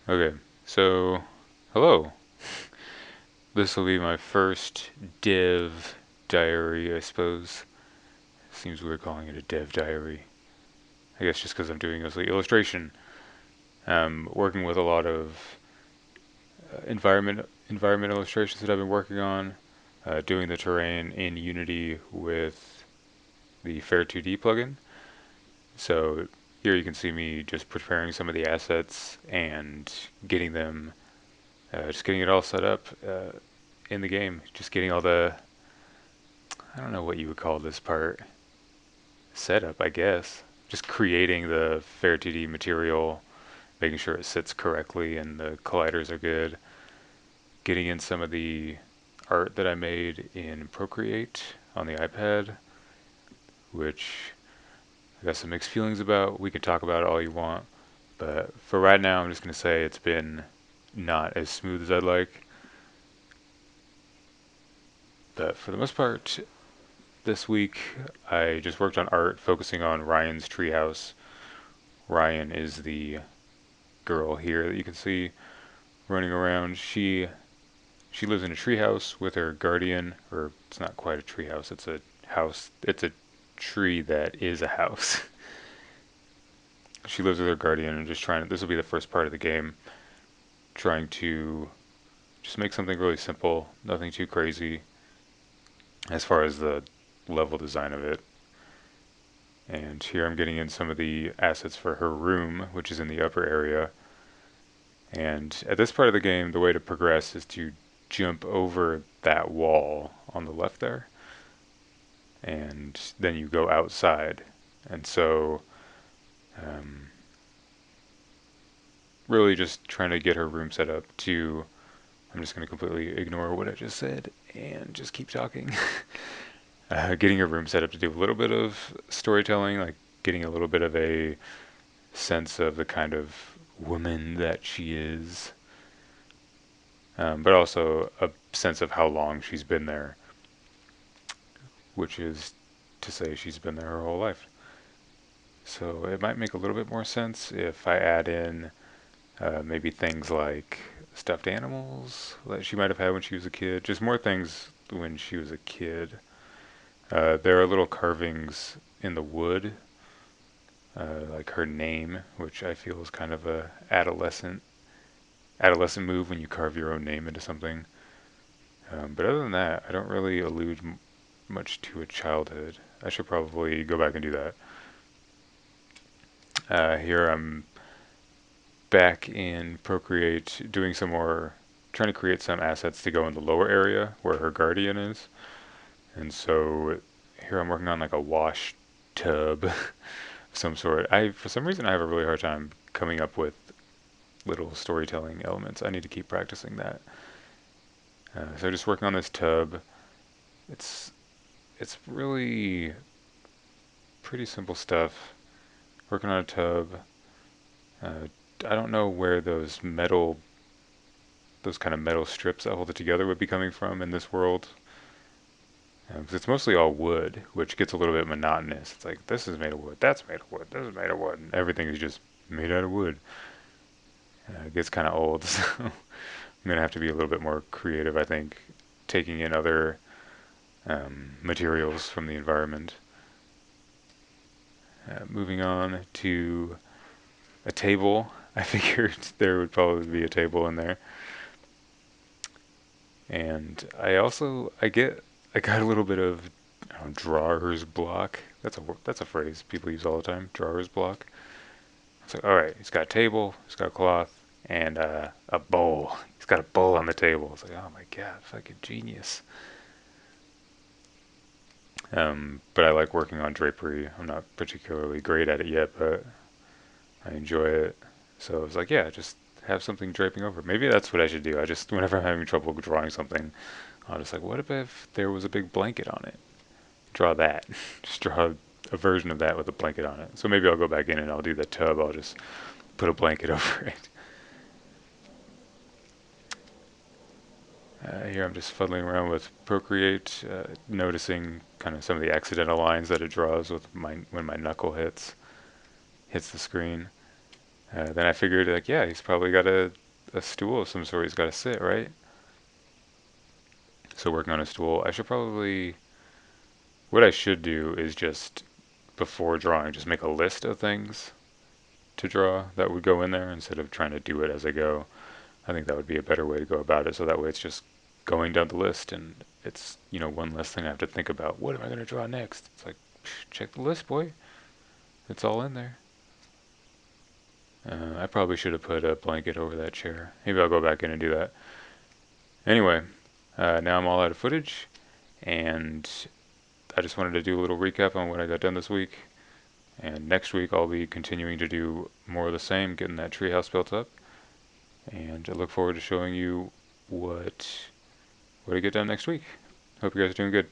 Okay, so hello. This will be my first dev diary, I suppose. Seems weird calling it a dev diary. I guess just because I'm doing mostly illustration. Working with a lot of environment illustrations that I've been working on. Doing the terrain in Unity with the Fair 2D plugin. So here you can see me just preparing some of the assets and getting them, just getting it all set up in the game. Just getting all the I don't know what you would call this part. Setup, I guess. Just creating the Fair 2D material, making sure it sits correctly and the colliders are good. Getting in some of the art that I made in Procreate on the iPad, which I got some mixed feelings about. We could talk about it all you want. But for right now, I'm just going to say it's been not as smooth as I'd like. But for the most part, this week I just worked on art, focusing on Ryan's treehouse. Ryan is the girl here that you can see running around. She lives in a treehouse with her guardian, or it's not quite a treehouse. It's a house. It's a tree that is a house. She lives with her guardian and just trying. This will be the first part of the game, trying to just make something really simple, nothing too crazy as far as the level design of it. And here I'm getting in some of the assets for her room, which is in the upper area. And at this part of the game, the way to progress is to jump over that wall on the left there, and then you go outside. And so, um, really just trying to get her room set up to. I'm just going to completely ignore what I just said and just keep talking. Getting her room set up to do a little bit of storytelling, like getting a little bit of a sense of the kind of woman that she is, but also a sense of how long she's been there, which is to say she's been there her whole life. So it might make a little bit more sense if I add in maybe things like stuffed animals that she might have had when she was a kid, just more things when she was a kid. There are little carvings in the wood, like her name, which I feel is kind of a adolescent move when you carve your own name into something. But other than that, I don't really allude much to a childhood. I should probably go back and do that. Here I'm back in Procreate doing some more, trying to create some assets to go in the lower area where her guardian is. And so here I'm working on like a wash tub of some sort. For some reason, I have a really hard time coming up with little storytelling elements. I need to keep practicing that. So just working on this tub. It's it's really pretty simple stuff. Working on a tub. Uh, I don't know where those kind of metal strips that hold it together would be coming from in this world. 'Cause it's mostly all wood, which gets a little bit monotonous. It's like, this is made of wood, that's made of wood, this is made of wood, and everything is just made out of wood. It gets kind of old, so I'm going to have to be a little bit more creative, I think, taking in other materials from the environment. Moving on to a table. I figured there would probably be a table in there. And I got a little bit of drawer's block. That's a phrase people use all the time. Drawer's block. It's like, all right, he's got a table, he's got a cloth, and a bowl. He's got a bowl on the table. It's like, oh my god, fucking genius. But I like working on drapery. I'm not particularly great at it yet, but I enjoy it. So I was like, yeah, just have something draping over. Maybe that's what I should do. I just, whenever I'm having trouble drawing something, I'll just like, what if there was a big blanket on it? Draw that. Just draw a version of that with a blanket on it. So maybe I'll go back in and I'll do the tub. I'll just put a blanket over it. Here I'm just fuddling around with Procreate, noticing kind of some of the accidental lines that it draws with when my knuckle hits the screen. Then I figured, like, yeah, he's probably got a stool of some sort he's got to sit, right? So working on a stool, what I should do is just, before drawing, just make a list of things to draw that would go in there instead of trying to do it as I go. I think that would be a better way to go about it. So that way it's just going down the list and it's, one less thing I have to think about. What am I going to draw next? It's like, check the list, boy. It's all in there. I probably should have put a blanket over that chair. Maybe I'll go back in and do that. Anyway, now I'm all out of footage, and I just wanted to do a little recap on what I got done this week. And next week I'll be continuing to do more of the same, getting that treehouse built up. And I look forward to showing you what I get done next week. Hope you guys are doing good.